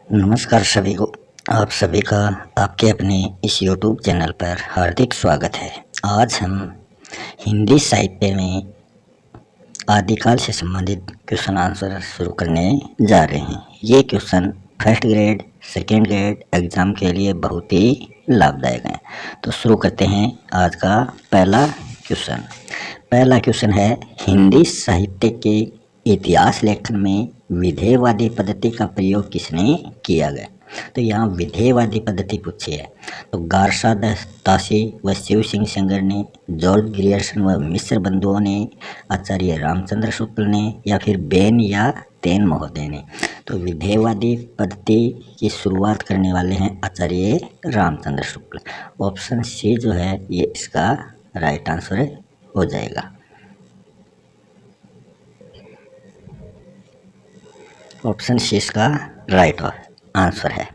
नमस्कार सभी को। आप सभी का आपके अपने इस YouTube चैनल पर हार्दिक स्वागत है। आज हम हिंदी साहित्य में आदिकाल से संबंधित क्वेश्चन आंसर शुरू करने जा रहे हैं। ये question first grade, second grade exam के लिए बहुत ही लाभदायक हैं। तो शुरू करते हैं आज का पहला क्वेश्चन। पहला क्वेश्चन है, हिंदी साहित्य के इतिहास लेखन में विधेयवादी पद्धति का प्रयोग किसने किया गया? तो यहाँ विधेयवादी पद्धति पूछी है। तो गारसा दासी व शिव सिंह सेंगर ने, जॉर्ज ग्रियर्सन व मिश्र बंधुओं ने, आचार्य रामचंद्र शुक्ल ने, या फिर बेन या तेन महोदय ने। तो विधेयवादी पद्धति की शुरुआत करने वाले हैं आचार्य रामचंद्र शुक्ल। ऑप्शन सी जो है ये इसका राइट आंसर हो जाएगा। ऑप्शन सी इसका राइट आंसर है।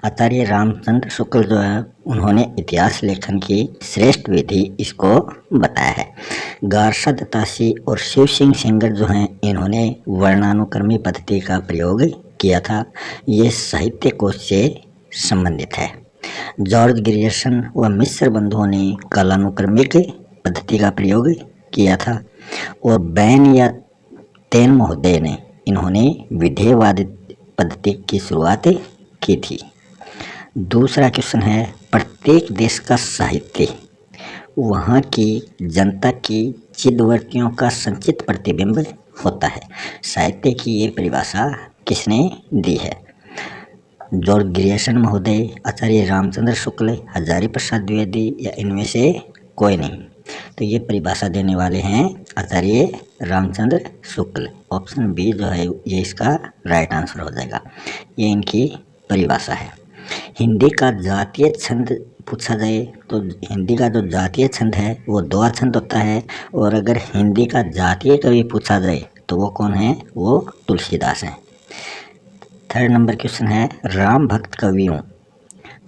आचार्य रामचंद्र शुक्ल जो है उन्होंने इतिहास लेखन की श्रेष्ठ विधि इसको बताया है। गारसा दासी और शिव सिंह सेंगर जो हैं इन्होंने वर्णानुक्रमी पद्धति का प्रयोग किया था। ये साहित्य कोश से संबंधित है। जॉर्ज ग्रियर्सन व मिश्र बंधुओं ने कालानुक्रमिक पद्धति का प्रयोग किया था। और बेन या तेन महोदय ने इन्होंने विधेयवादी पद्धति की शुरुआत की थी। दूसरा क्वेश्चन है, प्रत्येक देश का साहित्य वहाँ की जनता की चिदवर्तियों का संचित प्रतिबिंब होता है। साहित्य की ये परिभाषा किसने दी है? जॉर्ज ग्रियर्सन महोदय, आचार्य रामचंद्र शुक्ल, हजारी प्रसाद द्विवेदी, या इनमें से कोई नहीं। तो ये परिभाषा देने वाले हैं आचार्य रामचंद्र शुक्ल। ऑप्शन बी जो है ये इसका राइट आंसर हो जाएगा। ये इनकी परिभाषा है। हिंदी का जातीय छंद पूछा जाए तो हिंदी का जो जातीय छंद है वो द्वा छंद होता है। और अगर हिंदी का जातीय कवि पूछा जाए तो वो कौन है? वो तुलसीदास हैं। थर्ड नंबर क्वेश्चन है, राम भक्त कवियों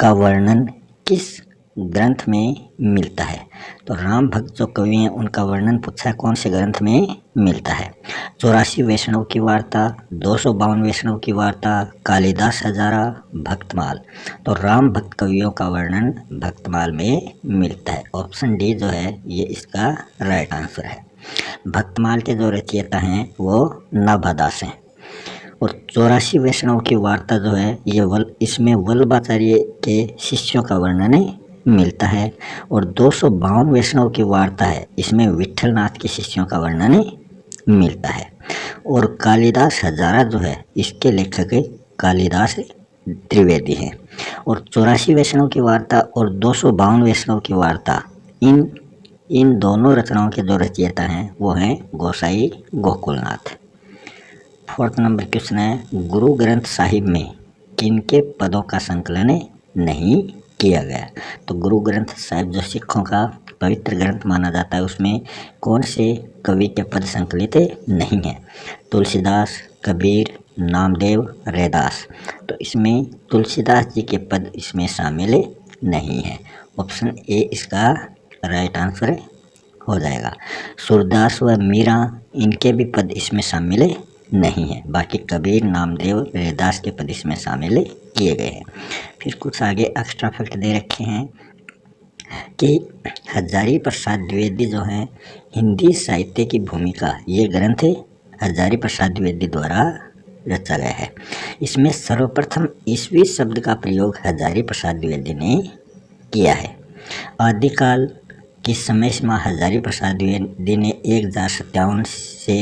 का वर्णन किस ग्रंथ में मिलता है? तो राम भक्त जो कवि हैं उनका वर्णन पूछा है, कौन से ग्रंथ में मिलता है? 84 वैष्णव की वार्ता, 252 वैष्णव की वार्ता, कालिदास हजारा, भक्तमाल। तो राम भक्त कवियों का वर्णन भक्तमाल में मिलता है। ऑप्शन डी जो है ये इसका राइट आंसर है। भक्तमाल के जो रचयिता हैं वो नाभादास हैं। और 84 वैष्णव की वार्ता जो है ये इसमें वल्लभाचार्य के शिष्यों का वर्णन मिलता है। और 252 वैष्णव की वार्ता है, इसमें विठलनाथ के शिष्यों का वर्णन मिलता है। और कालिदास हजारा जो है इसके लेखक कालिदास त्रिवेदी हैं। और 84 वैष्णव की वार्ता और 252 वैष्णव की वार्ता, इन दोनों रचनाओं के जो रचयिता हैं वो हैं गोसाई गोकुलनाथ। फोर्थ नंबर क्वेश्चन है, गुरु ग्रंथ साहिब में किनके पदों का संकलन नहीं किया गया? तो गुरु ग्रंथ साहिब जो सिखों का पवित्र ग्रंथ माना जाता है उसमें कौन से कवि के पद संकलित नहीं है? तुलसीदास, कबीर, नामदेव, रैदास। तो इसमें तुलसीदास जी के पद इसमें शामिल नहीं है। ऑप्शन ए इसका राइट आंसर हो जाएगा। सूरदास व मीरा इनके भी पद इसमें शामिल नहीं है। बाकी कबीर, नामदेव, रैदास के पद इसमें शामिल किए गए हैं। फिर कुछ आगे एक्स्ट्रा फैक्ट दे रखे हैं कि हजारी प्रसाद द्विवेदी जो हैं हिंदी साहित्य की भूमिका, ये ग्रंथ हजारी प्रसाद द्विवेदी द्वारा रचा गया है। इसमें सर्वप्रथम ईस्वी शब्द का प्रयोग हजारी प्रसाद द्विवेदी ने किया है। आदिकाल की समय सीमा हजारी प्रसाद द्विवेदी ने 1057 से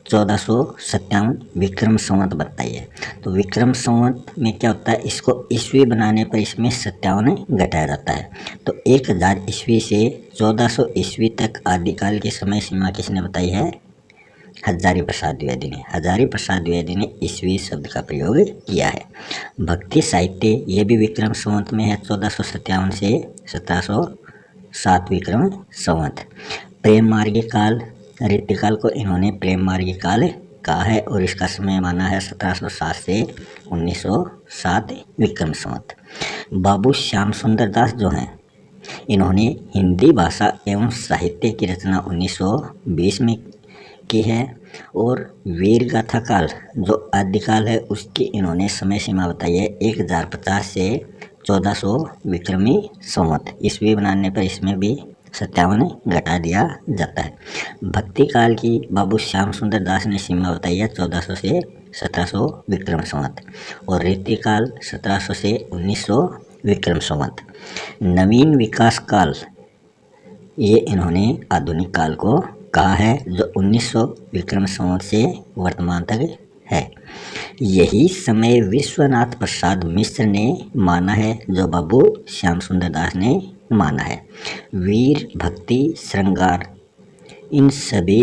1457 विक्रम संवत बताई है। तो विक्रम संवत में क्या होता है, इसको ईस्वी बनाने पर इसमें 57 घटाया जाता है। तो 1000 ईस्वी से 1400 ईस्वी तक आदिकाल की समय सीमा किसने बताई है? हजारी प्रसाद द्विवेदी ने। हजारी प्रसाद द्विवेदी ने ईस्वी शब्द का प्रयोग किया है। भक्ति साहित्य ये भी विक्रम संवत में है, 1457 से 1707 विक्रम संवत। प्रेम मार्गी काल, रीतिकाल को इन्होंने प्रेम मार्गी काल कहा है और इसका समय माना है 1707 से 1907 विक्रम संवत। बाबू श्याम सुंदर दास जो हैं इन्होंने हिंदी भाषा एवं साहित्य की रचना 1920 में की है। और वीर गाथा काल जो आदिकाल है उसकी इन्होंने समय सीमा बताई है 1050 से 1400 विक्रमी संवत। ईस्वी बनाने पर इसमें भी 57 घटा दिया जाता है। भक्ति काल की बाबू श्याम सुंदर दास ने सीमा बताई है 1400 से 1700 विक्रम संवत और रीति काल 1700 से 1900 विक्रम संवत। नवीन विकास काल ये इन्होंने आधुनिक काल को कहा है जो 1900 विक्रम संवत से वर्तमान तक है। यही समय विश्वनाथ प्रसाद मिश्र ने माना है जो बाबू श्याम सुंदर दास ने माना है। वीर भक्ति श्रृंगार इन सभी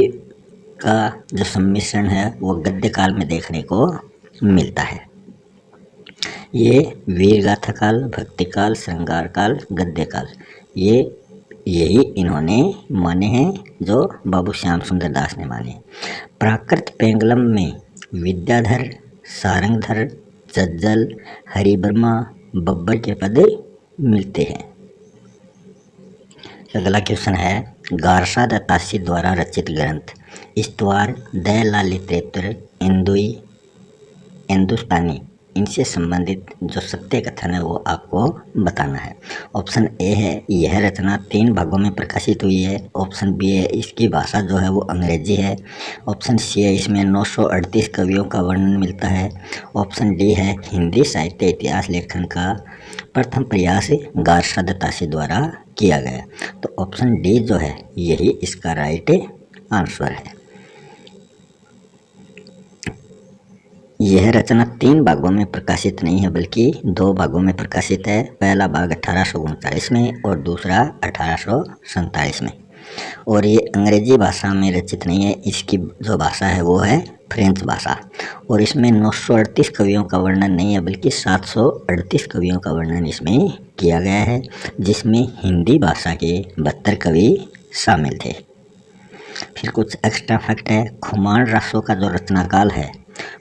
का जो सम्मिश्रण है वो गद्य काल में देखने को मिलता है। ये वीर गाथा काल, भक्ति काल, श्रृंगार काल, गद्य काल यही इन्होंने माने हैं जो बाबू श्याम सुंदर दास ने माने। प्राकृत पेंगलम में विद्याधर, सारंगधर, जज्जल, हरिवर्मा, बब्बर के पद मिलते हैं। अगला क्वेश्चन है गारसा दत्तासी द्वारा रचित ग्रंथ स्तवार, दयालालितेतर, इंदुई, हिंदुस्तानी इनसे संबंधित जो सत्य कथन है वो आपको बताना है। ऑप्शन ए है यह रचना 3 भागों में प्रकाशित हुई है। ऑप्शन बी है इसकी भाषा जो है वो अंग्रेजी है। ऑप्शन सी है इसमें 938 कवियों का वर्णन मिलता है। ऑप्शन डी है हिंदी साहित्य इतिहास लेखन का प्रथम प्रयास गारसा दत्तासी द्वारा किया गया। तो ऑप्शन डी जो है यही इसका राइट आंसर है। यह रचना 3 भागों में प्रकाशित नहीं है बल्कि 2 भागों में प्रकाशित है। पहला भाग 1839 में और दूसरा 1847 में। और ये अंग्रेजी भाषा में रचित नहीं है, इसकी जो भाषा है वो है फ्रेंच भाषा। और इसमें 938 कवियों का वर्णन नहीं है बल्कि 738 कवियों का वर्णन इसमें किया गया है, जिसमें हिंदी भाषा के 72 कवि शामिल थे। फिर कुछ एक्स्ट्रा फैक्ट है। खुमान रासों का जो रचनाकाल है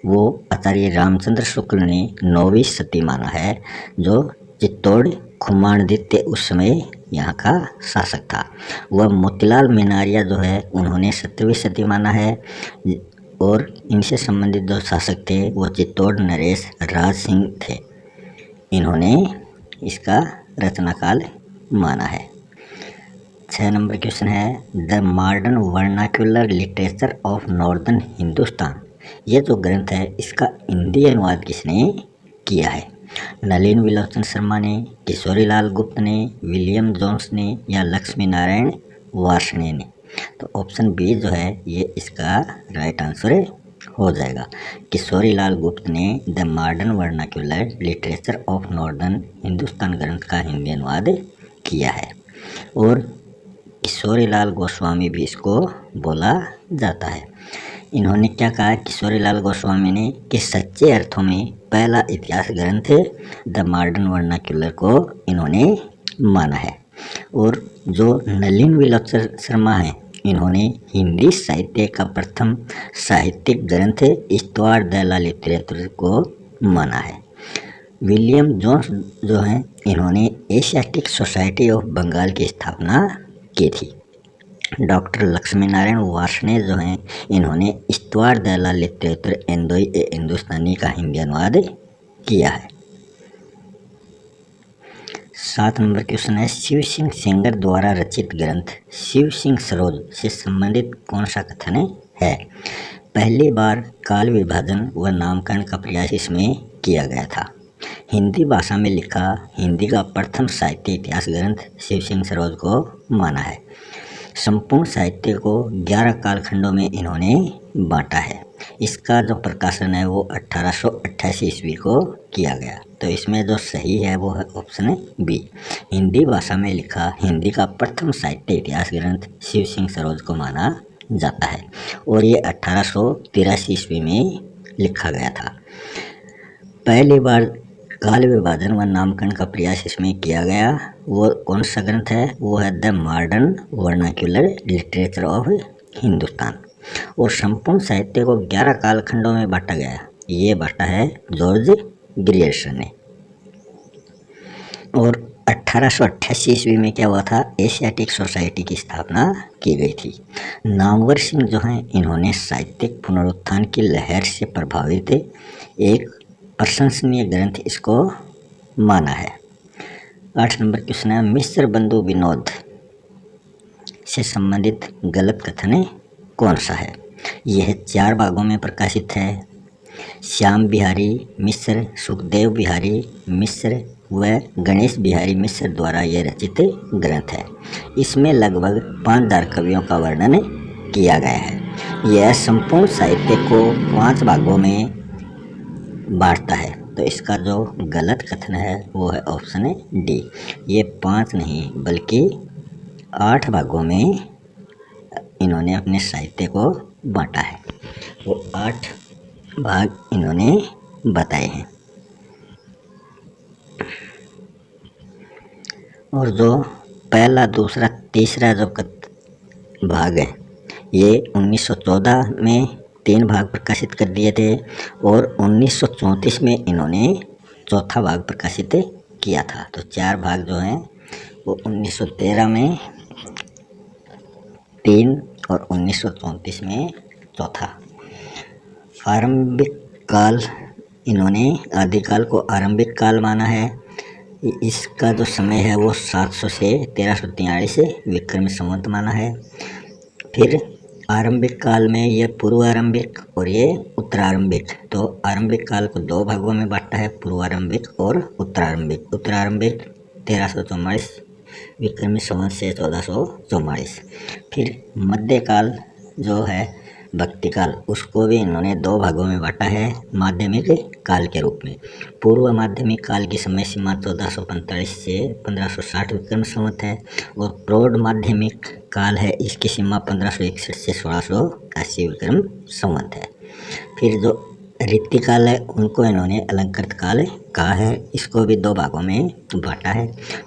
वो आचार्य रामचंद्र शुक्ल ने 9वीं सदी माना है, जो चित्तौड़ खुमानदित्य उस समय यहाँ का शासक था। वह मोतीलाल मेनारिया जो है उन्होंने 17वीं सदी माना है और इनसे संबंधित जो शासक थे वो चित्तौड़ नरेश राज सिंह थे। इन्होंने इसका रचनाकाल माना है। 6 नंबर क्वेश्चन है the modern vernacular literature of northern Hindustan. ये जो ग्रंथ है इसका हिंदी अनुवाद किसने किया है? नलिन विलोचन शर्मा ने, किशोरीलाल गुप्त ने, विलियम जोन्स ने या लक्ष्मी नारायण वार्ष्णेय ने? तो ऑप्शन बी जो है ये इसका राइट आंसर हो जाएगा। किशोरीलाल गुप्त ने the modern vernacular literature of northern Hindustan ग्रंथ का हिंदी अनुवाद किया है। और किशोरीलाल गोस्वामी भी इसको बोला जाता है। इन्होंने क्या कहा किशोरीलाल गोस्वामी ने कि सच्चे अर्थों में पहला इतिहास ग्रंथ द मॉडर्न वर्नाक्युलर को इन्होंने माना है। और जो नलिन विलोचन शर्मा हैं इन्होंने हिंदी साहित्य का प्रथम साहित्यिक ग्रंथ स्तवार दयालालितेतर को माना है। विलियम जोन्स जो हैं इन्होंने एशियाटिक सोसाइटी ऑफ बंगाल की स्थापना की थी। डॉक्टर लक्ष्मी नारायण वार्ष्णेय जो हैं इन्होंने स्तवार दयालालितेतर इंदोई ए हिंदुस्तानी का हिंदी अनुवाद किया है। 7 नंबर क्वेश्चन है शिव सिंह सेंगर द्वारा रचित ग्रंथ शिव सिंह सरोज से संबंधित कौन सा कथन है? पहली बार काल विभाजन व नामकरण का प्रयास इसमें किया गया था। हिंदी भाषा में लिखा हिंदी का प्रथम साहित्य इतिहास ग्रंथ शिव सिंह सरोज को माना है। संपूर्ण साहित्य को 11 कालखंडों में इन्होंने बांटा है। इसका जो प्रकाशन है वो 1888 ईस्वी को किया गया। तो इसमें जो सही है वो है ऑप्शन बी। हिंदी भाषा में लिखा हिंदी का प्रथम साहित्य इतिहास ग्रंथ शिव सिंह सरोज को माना जाता है और ये 1883 ईस्वी में लिखा गया था। पहली बार काल विभाजन व नामकरण का प्रयास इसमें किया गया। वो कौन सा ग्रंथ है? वो है the modern vernacular literature of Hindustan. और संपूर्ण साहित्य को 11 कालखंडों में बांटा गया। ये बांटा है जॉर्ज ग्रियर्सन ने। और 1888 ईस्वी में क्या हुआ था, एशियाटिक सोसाइटी की स्थापना की गई थी। नामवर सिंह जो हैं इन्होंने साहित्यिक पुनरुत्थान की लहर से प्रभावित एक प्रशंसनीय ग्रंथ इसको माना है। 8 नंबर क्वेश्चन है, मिस्र बंधु विनोद से संबंधित गलत कथन कौन सा है? यह 4 भागों में प्रकाशित है। श्याम बिहारी मिश्र, सुखदेव बिहारी मिश्र व गणेश बिहारी मिश्र द्वारा यह रचित ग्रंथ है। इसमें लगभग 5000 कवियों का वर्णन किया गया है। यह संपूर्ण साहित्य को 5 भागों में बांटता है। तो इसका जो गलत कथन है वो है ऑप्शन डी। ये 5 नहीं बल्कि 8 भागों में इन्होंने अपने साहित्य को बांटा है। वो 8 भाग इन्होंने बताए हैं। और जो पहला, दूसरा, तीसरा जो भाग है ये 1914 में 3 भाग प्रकाशित कर दिए थे और 1934 में इन्होंने चौथा भाग प्रकाशित किया था। तो 4 भाग जो हैं वो 1913 में 3 और 1934 में चौथा। आरंभिक काल, इन्होंने आदिकाल को आरंभिक काल माना है। इसका जो समय है वो 700 से 1343 विक्रम संवत माना है। फिर आरंभिक काल में ये पूर्वारंभिक और ये उत्तरारंभिक। तो आरंभिक काल को 2 भागों में बांटा है, पूर्वारंभिक और उत्तरारंभिक। उत्तरारंभिक 1344 विक्रम संवत से 1444। फिर मध्यकाल जो है भक्ति काल, उसको भी इन्होंने 2 भागों में बांटा है माध्यमिक काल के रूप में। पूर्व माध्यमिक काल की समय सीमा 1445 से 1560 विक्रम संवत है और प्रौढ़ माध्यमिक काल है, इसकी सीमा 1561 से 1680 विक्रम संवत है। फिर जो ऋतु काल है उनको इन्होंने अलंकृत काल कहा है। इसको भी 2 भागों में बांटा है।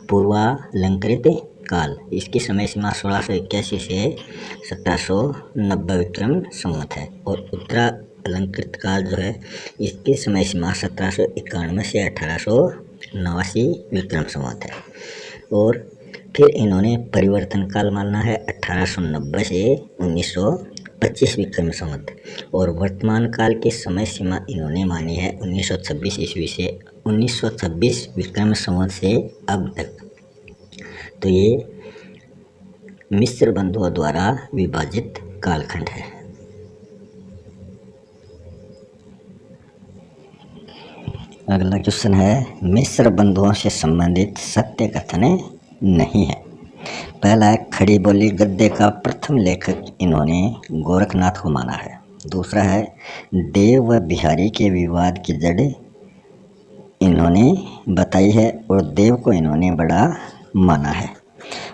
पूर्वालंकृत काल, इसकी समय सीमा 1681 से 1790 विक्रम संवत है और उत्तरा अलंकृत काल जो है इसकी समय सीमा 1791 से 1889 विक्रम संवत है। और फिर इन्होंने परिवर्तन काल माना है 1890 से 1925 विक्रम संवत और वर्तमान काल की समय सीमा इन्होंने मानी है 1926 ईस्वी से 1926 विक्रम संवत से अब तक। तो ये मिस्र बंधुओं द्वारा विभाजित कालखंड है। अगला क्वेश्चन है, मिस्र बंधुओं से संबंधित सत्य कथन नहीं है। पहला है, खड़ी बोली गद्य का प्रथम लेखक इन्होंने गोरखनाथ को माना है। दूसरा है, देव व बिहारी के विवाद की जड़ इन्होंने बताई है और देव को इन्होंने बड़ा माना है।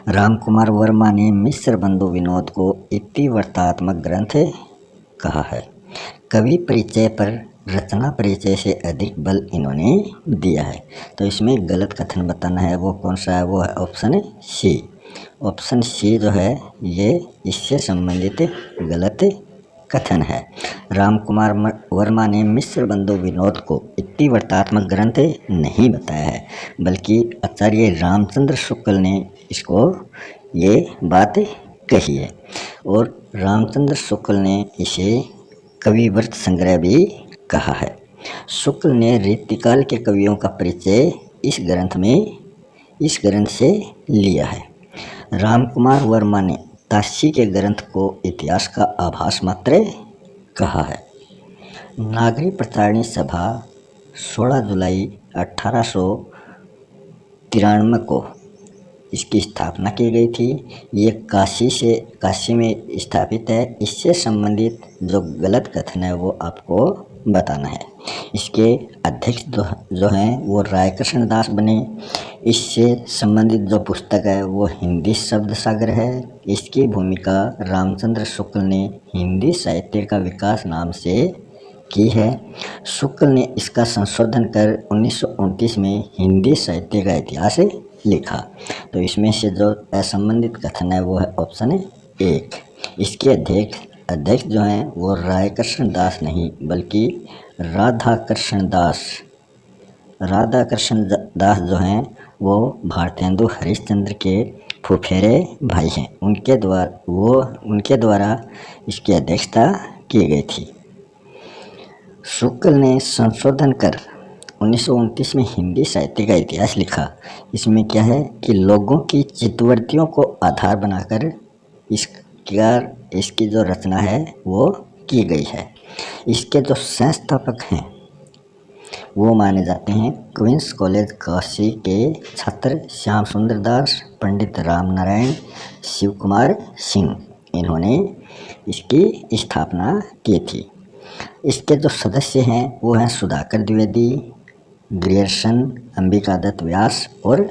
रामकुमार वर्मा ने मिस्र बंधु विनोद को इतिवृत्तात्मक ग्रंथ कहा है। कवि परिचय पर रचना परिचय से अधिक बल इन्होंने दिया है। तो इसमें गलत कथन बताना है, वो कौन सा है? वो है ऑप्शन सी। ऑप्शन सी जो है ये इससे संबंधित गलत कथन है। रामकुमार वर्मा ने मिस्र बंधु विनोद को इतिवृत्तात्मक ग्रंथ नहीं बताया है, बल्कि आचार्य रामचंद्र शुक्ल ने इसको ये बात कही है और रामचंद्र शुक्ल ने इसे कविवृत्त संग्रह भी कहा है। शुक्ल ने रीतिकाल के कवियों का परिचय इस ग्रंथ से लिया है। रामकुमार वर्मा ने ताशी के ग्रंथ को इतिहास का आभास मात्र कहा है। नागरी प्रचारणी सभा 16 जुलाई 1893 को इसकी स्थापना की गई थी। ये काशी में स्थापित है। इससे संबंधित जो गलत कथन है वो आपको बताना है। इसके अध्यक्ष जो हैं वो राय कृष्ण दास बने। इससे संबंधित जो पुस्तक है वो हिंदी शब्द सागर है। इसकी भूमिका रामचंद्र शुक्ल ने हिंदी साहित्य का विकास नाम से की है। शुक्ल ने इसका संशोधन कर 1929 में हिंदी साहित्य का इतिहास लिखा। तो इसमें से जो असंबंधित कथन है वो है ऑप्शन 1। इसके अध्यक्ष जो हैं वो राय कृष्ण दास नहीं बल्कि राधा कृष्ण दास जो हैं वो भारतेंदु हरिश्चंद्र के फुफेरे भाई हैं। उनके द्वारा इसकी अध्यक्षता की गई थी। शुक्ल ने संशोधन कर 1929 में हिंदी साहित्य का इतिहास लिखा। इसमें क्या है कि लोगों की चित्तवृत्तियों को आधार बनाकर इसकी जो रचना है वो की गई है। इसके जो संस्थापक हैं वो माने जाते हैं क्वींस कॉलेज काशी के छात्र श्याम सुंदर दास, पंडित राम नारायण, शिव कुमार सिंह। इन्होंने इसकी स्थापना की थी। इसके जो सदस्य हैं वो हैं सुधाकर द्विवेदी, ग्रियर्सन, अंबिका दत्त व्यास और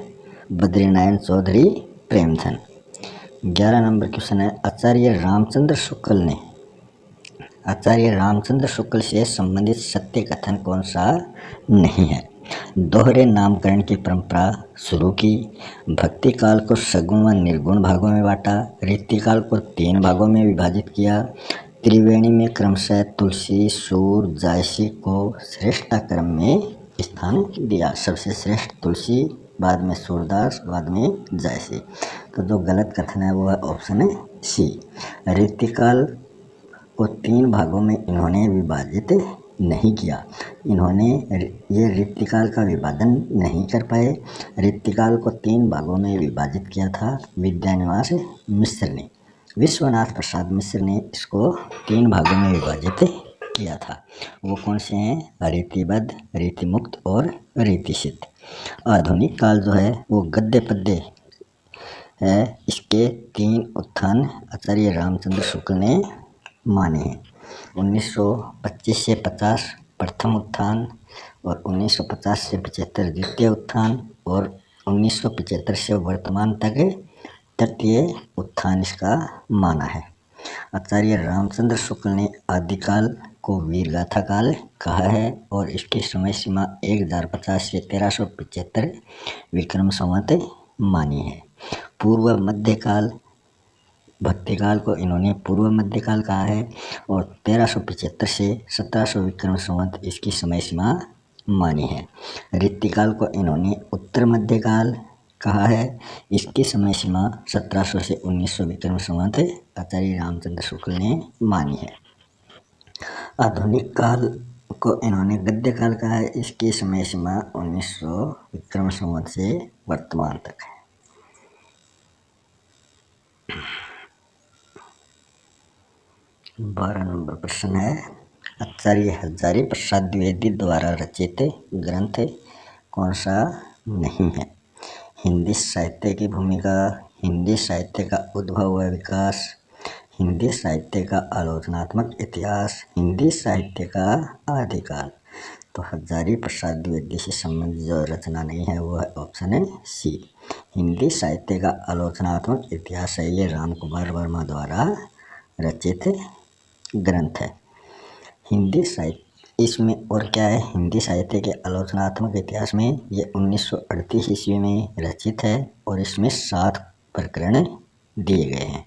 बद्रीनारायण चौधरी प्रेमधन। 11 नंबर क्वेश्चन है, आचार्य रामचंद्र शुक्ल से संबंधित सत्य कथन कौन सा नहीं है? दोहरे नामकरण की परंपरा शुरू की, भक्ति काल को सगुण व निर्गुण भागों में बांटा, रीति काल को 3 भागों में विभाजित किया, त्रिवेणी में क्रमशः तुलसी, सूर, जायसी को श्रेष्ठ क्रम में स्थान दिया। सबसे श्रेष्ठ तुलसी, बाद में सूरदास, बाद में जायसी। तो जो गलत कथन है वो है ऑप्शन है सी। रीतिकाल को 3 भागों में इन्होंने विभाजित नहीं किया। इन्होंने ये रीतिकाल का विभाजन नहीं कर पाए। रीतिकाल को 3 भागों में विभाजित किया था विद्यानिवास मिश्र ने। विश्वनाथ प्रसाद मिश्र ने इसको 3 भागों में विभाजित किया था। वो कौन से हैं? रीतिबद्ध, रीतिमुक्त और रीतिसिद्ध। आधुनिक काल जो है वो गद्य पद्य है। इसके 3 उत्थान आचार्य रामचंद्र शुक्ल ने माने हैं। 1925 से 50 प्रथम उत्थान और 1950 से 75 द्वितीय उत्थान और 1975 से वर्तमान तक तृतीय उत्थान इसका माना है। आचार्य रामचंद्र शुक्ल ने आदिकाल को वीरगाथा काल कहा है और इसकी समय सीमा 1050 से 1375 विक्रम संवत मानी है। पूर्व मध्यकाल भक्तिकाल को इन्होंने पूर्व मध्यकाल कहा है और 1375 से 1700 विक्रम संवत इसकी समय सीमा मानी है। रीतिकाल को इन्होंने उत्तर मध्यकाल कहा है। इसकी समय सीमा 1700 से 1900 विक्रम संवत आचार्य रामचंद्र शुक्ल ने मानी है। आधुनिक काल को इन्होंने गद्य काल कहा है। इसकी समय सीमा 1900 विक्रम संवत से वर्तमान तक है। 12 नंबर प्रश्न है, आचार्य हजारी प्रसाद द्विवेदी द्वारा रचित ग्रंथ कौन सा नहीं है? हिंदी साहित्य की भूमिका, हिंदी साहित्य का उद्भव व विकास, हिंदी साहित्य का आलोचनात्मक इतिहास, हिंदी साहित्य का आदिकाल। तो हजारी प्रसाद द्विवेदी से संबंधित जो रचना नहीं है वो है ऑप्शन है सी। हिंदी साहित्य का आलोचनात्मक इतिहास है, ये राम कुमार वर्मा द्वारा रचित ग्रंथ है। हिंदी साहित्य इसमें और क्या है, हिंदी साहित्य के आलोचनात्मक इतिहास में ये 1938 ईस्वी में रचित है और इसमें 7 प्रकरण दिए गए हैं।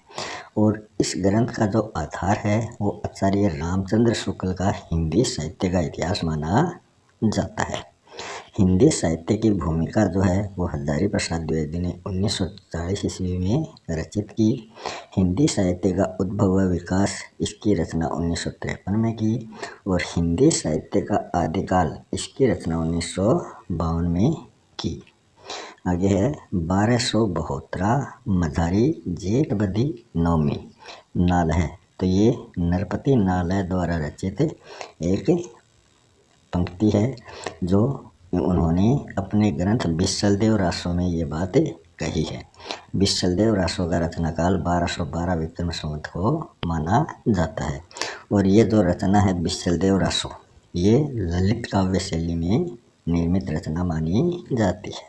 और इस ग्रंथ का जो आधार है वो आचार्य रामचंद्र शुक्ल का हिंदी साहित्य का इतिहास माना जाता है। हिंदी साहित्य की भूमिका जो है वो हजारी प्रसाद द्विवेदी ने 1940 ईस्वी में रचित की। हिंदी साहित्य का उद्भव व विकास इसकी रचना 1953 में की और हिंदी साहित्य का आदिकाल इसकी रचना 1952 में की। आगे है 1272 मझारी जेठ बदी नवमी नाल है। तो ये नरपति नालय द्वारा रचित एक पंक्ति है जो उन्होंने अपने ग्रंथ बिस्सलदेव रासो में ये बात कही है। बिस्सलदेव रासो का रचना काल 1212 विक्रम संवत को माना जाता है और ये जो रचना है बिस्सलदेव रासो ये ललित काव्य शैली में निर्मित रचना मानी जाती है।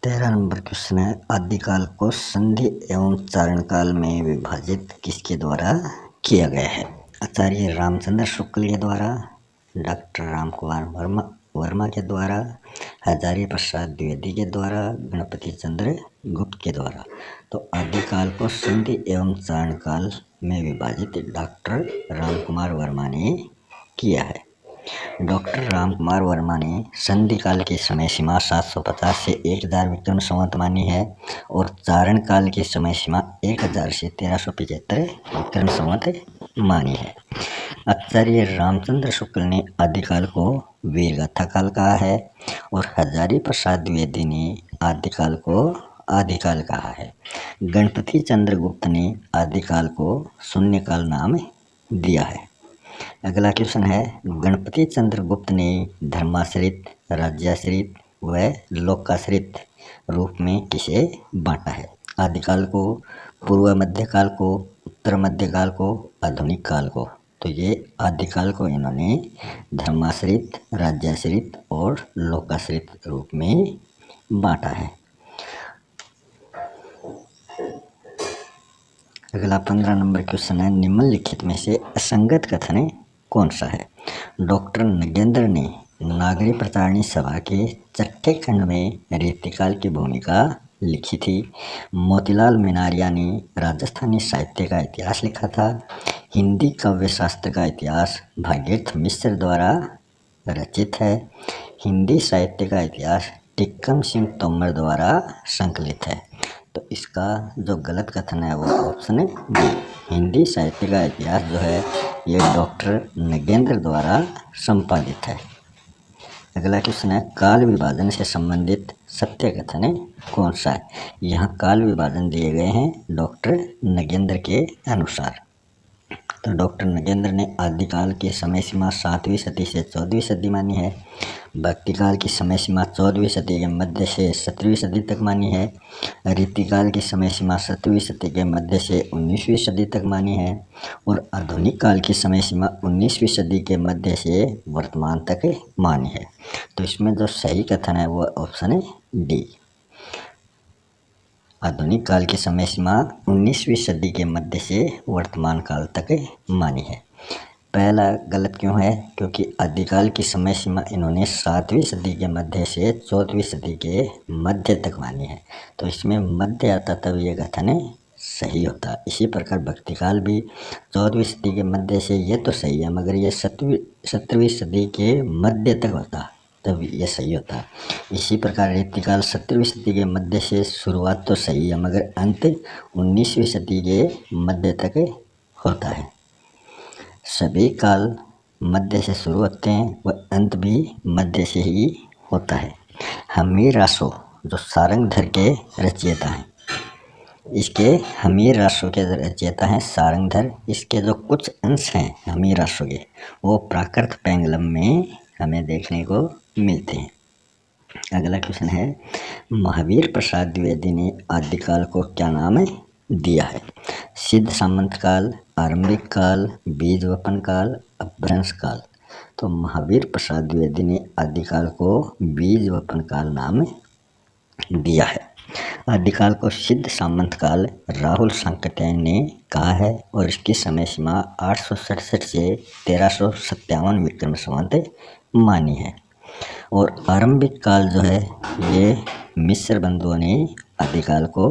13 नंबर क्वेश्चन है, आदिकाल को संधि एवं चारण काल में विभाजित किसके द्वारा किया गया है? आचार्य रामचंद्र शुक्ल के द्वारा, डॉक्टर राम कुमार वर्मा के द्वारा, हजारी प्रसाद द्विवेदी के द्वारा, गणपति चंद्र गुप्त के द्वारा। तो आदिकाल को संधि एवं चारण काल में विभाजित डॉक्टर राम कुमार वर्मा ने किया है। डॉक्टर राम कुमार वर्मा ने संधि काल की समय सीमा 750 से 1000 विक्रम संवत मानी है और चारण काल की समय सीमा 1000 से 1375 विक्रम संवत मानी है। आचार्य रामचंद्र शुक्ल ने आदिकाल को वीरगाथा काल कहा है और हजारी प्रसाद द्विवेदी ने आदिकाल को आदिकाल कहा है। गणपति चंद्रगुप्त ने आदिकाल को शून्यकाल नाम दिया है। अगला क्वेश्चन है, गणपति चंद्रगुप्त ने धर्माश्रित, राज्याश्रित व लोकाश्रित रूप में किसे बांटा है? आदिकाल को, पूर्व मध्यकाल को, उत्तर मध्यकाल को, आधुनिक काल को। तो ये आदिकाल को इन्होंने धर्माश्रित, राज्याश्रित और लोकाश्रित रूप में बांटा है। अगला 15 नंबर क्वेश्चन है, निम्नलिखित में से असंगत कथन कौन सा है? डॉक्टर नगेंद्र ने नागरी प्रचारणी सभा के छठे खंड में रीतिकाल की भूमिका लिखी थी। मोतीलाल मिनारिया ने राजस्थानी साहित्य का इतिहास लिखा था। हिंदी काव्य शास्त्र का इतिहास भागीरथ मिश्र द्वारा रचित है। हिंदी साहित्य का इतिहास टिक्कम सिंह तोमर द्वारा संकलित है। तो इसका जो गलत कथन है वो ऑप्शन है बी। हिंदी साहित्य का इतिहास जो है ये डॉक्टर नगेंद्र द्वारा संपादित है। अगला क्वेश्चन है, काल विभाजन से संबंधित सत्य कथन कौन सा है? यहाँ काल विभाजन दिए गए हैं डॉक्टर नगेंद्र के अनुसार। तो डॉक्टर नगेंद्र ने आदिकाल की समय सीमा 7वीं सदी से 14वीं सदी मानी है। भक्तिकाल की समय सीमा 14वीं सदी के मध्य से 17वीं सदी तक मानी है। रीतिकाल की समय सीमा 17वीं सदी के मध्य से 19वीं सदी तक मानी है और आधुनिक काल की समय सीमा 19वीं सदी के मध्य से वर्तमान तक मानी है। तो इसमें जो सही कथन है वो ऑप्शन है डी। आधुनिक काल की समय सीमा 19वीं सदी के मध्य से वर्तमान काल तक मानी है। पहला गलत क्यों है? क्योंकि आदिकाल की समय सीमा इन्होंने 7वीं सदी के मध्य से 14वीं सदी के मध्य तक मानी है। तो इसमें मध्य आता तब ये कथन सही होता। इसी प्रकार भक्तिकाल भी 14वीं सदी के मध्य से, ये तो सही है, मगर ये 17वीं सदी के मध्य तक होता तब ये सही होता। इसी प्रकार रीतिकाल 17वीं सदी के मध्य से शुरुआत तो सही है, मगर अंत 19वीं सदी के मध्य तक होता है। सभी काल मध्य से शुरू होते हैं व अंत भी मध्य से ही होता है। हमीर रासो जो सारंगधर के रचयिता हैं, इसके हमीर रासो के रचयिता हैं सारंगधर। इसके जो कुछ अंश हैं हमीर रासो के, वो प्राकृत पेंगलम में हमें देखने को मिलते हैं। अगला क्वेश्चन है, महावीर प्रसाद द्विवेदी ने आदिकाल को क्या नाम दिया है? सिद्ध सामंत काल, आरंभिक काल, बीज वपन काल, अपभ्रंश काल। तो महावीर प्रसाद द्विवेदी ने आदिकाल को बीज वपन काल नाम दिया है। आदिकाल को सिद्ध सामंत काल राहुल सांकटैन ने कहा है और इसकी समय सीमा 867 से 1357 विक्रम संवत मानी है। और आरंभिक काल जो है ये मिश्र बंधुओं ने आदिकाल को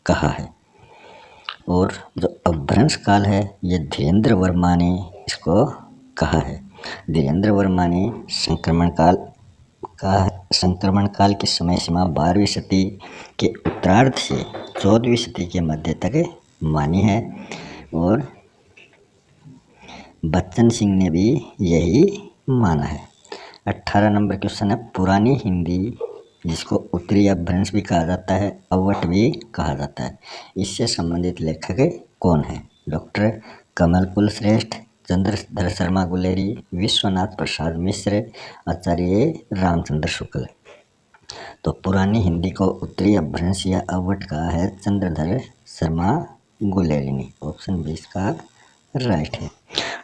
कहा है। और जो अपभ्रंश काल है ये धीरेन्द्र वर्मा ने इसको कहा है। धीरेन्द्र वर्मा ने संक्रमण काल की समय सीमा 12वीं सदी के उत्तरार्ध से 14वीं सदी के मध्य तक मानी है। और बच्चन सिंह ने भी यही माना है। 18 नंबर क्वेश्चन है, पुरानी हिंदी जिसको उत्तरी अपभ्रंश भी कहा जाता है, अवट भी कहा जाता है, इससे संबंधित लेखक कौन है? डॉक्टर कमल कुलश्रेष्ठ, चंद्रधर शर्मा गुलेरी, विश्वनाथ प्रसाद मिश्र, आचार्य रामचंद्र शुक्ल। तो पुरानी हिंदी को उत्तरी अपभ्रंश या अवट कहा है चंद्रधर शर्मा गुलेरी ने। ऑप्शन 20 का राइट है।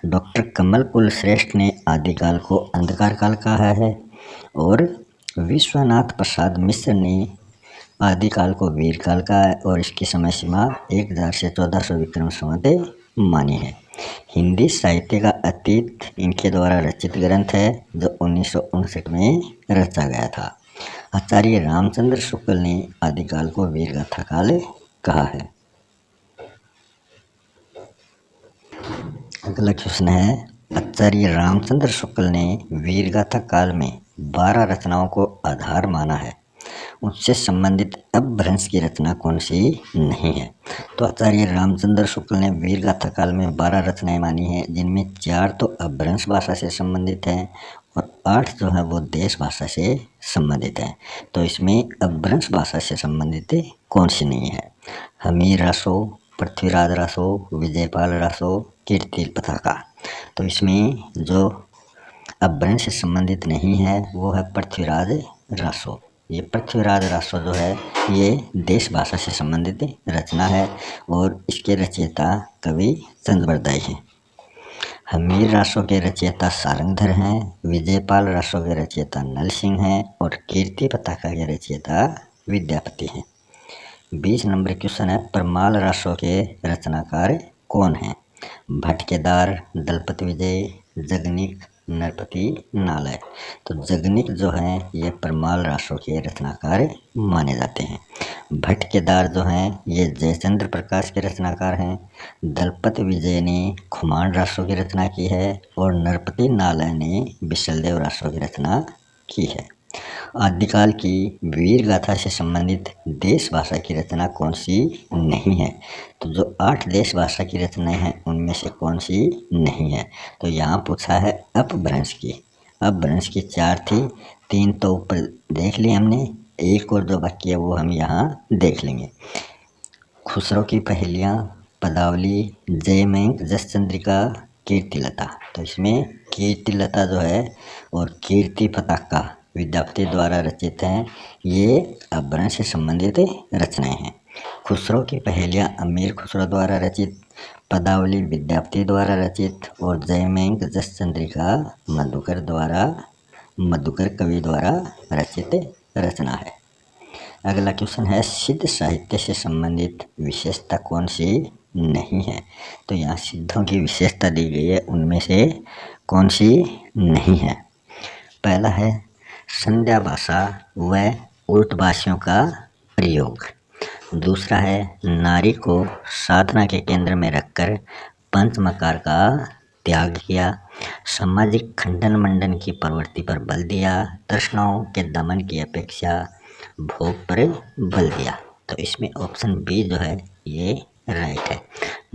डॉक्टर कमल कुलश्रेष्ठ ने आदिकाल को अंधकार काल कहा है और विश्वनाथ प्रसाद मिश्र ने आदिकाल को वीर काल कहा है और इसकी समय सीमा 1000 से 1400 विक्रम संवत मानी है। हिंदी साहित्य का अतीत इनके द्वारा रचित ग्रंथ है जो 1959 में रचा गया था। आचार्य रामचंद्र शुक्ल ने आदिकाल को वीरगाथा काल कहा है। अगला क्वेश्चन है, आचार्य रामचंद्र शुक्ल ने वीरगाथा काल में 12 रचनाओं को आधार माना है। उससे संबंधित अपभ्रंश की रचना कौन सी नहीं है? तो आचार्य रामचंद्र शुक्ल ने वीरगाथा काल में 12 रचनाएं मानी हैं, जिनमें 4 तो अपभ्रंश भाषा से संबंधित हैं और 8 जो है वो देश भाषा से संबंधित हैं। तो इसमें अपभ्रंश भाषा से संबंधित कौन सी नहीं है? हमीर रासो, पृथ्वीराज रासो, विजयपाल रासो, कीर्ति पताका। तो इसमें जो अपभ्रंश से संबंधित नहीं है वो है पृथ्वीराज रासो। ये पृथ्वीराज रासो जो है ये देश भाषा से संबंधित रचना है और इसके रचयिता कवि चंद्रबरदाई हैं। हमीर रासो के रचयिता सारंगधर हैं, विजयपाल रासो के रचयिता नल सिंह हैं और कीर्ति पताका के रचयिता विद्यापति हैं। 20 नंबर क्वेश्चन है, परमाल रासो के रचनाकार कौन हैं? भटकेदार, दलपति विजय, जगनिक, नरपति नालय। तो जगनिक जो है ये परमाल रासो के रचनाकार माने जाते हैं। भटकेदार जो हैं ये जयचंद्र प्रकाश के रचनाकार हैं। दलपति विजय ने खुमान रासो की रचना की है और नरपति नालय ने विशलदेव रासो की रचना की है। आदिकाल की वीर गाथा से संबंधित देश भाषा की रचना कौन सी नहीं है? तो जो 8 देश भाषा की रचनाएं हैं उनमें से कौन सी नहीं है? तो यहाँ पूछा है अपभ्रंश की। अपभ्रंश की 4 थी, 3 तो ऊपर देख ली हमने, एक और जो बाकी है वो हम यहाँ देख लेंगे। खुसरो की पहेलियाँ, पदावली, जयमंक, जसचंद्रिका, कीर्तिलता। तो इसमें कीर्तिलता जो है और कीर्ति पताका विद्यापति द्वारा रचित हैं। ये अपभ्रंश से संबंधित रचनाएं हैं। खुसरो की पहेलियाँ अमीर खुसरो द्वारा रचित, पदावली विद्यापति द्वारा रचित और जयमंक जसचंद्रिका मधुकर कवि द्वारा रचित रचना है। अगला क्वेश्चन है, सिद्ध साहित्य से संबंधित विशेषता कौन सी नहीं है? तो यहाँ सिद्धों की विशेषता दी गई है, उनमें से कौन सी नहीं है? पहला है संध्या भाषा व उल्टभाषियों का प्रयोग। दूसरा है नारी को साधना के केंद्र में रखकर पंचमकार का त्याग किया, सामाजिक खंडन मंडन की प्रवृत्ति पर बल दिया, तृष्णाओं के दमन की अपेक्षा भोग पर बल दिया। तो इसमें ऑप्शन बी जो है ये राइट है।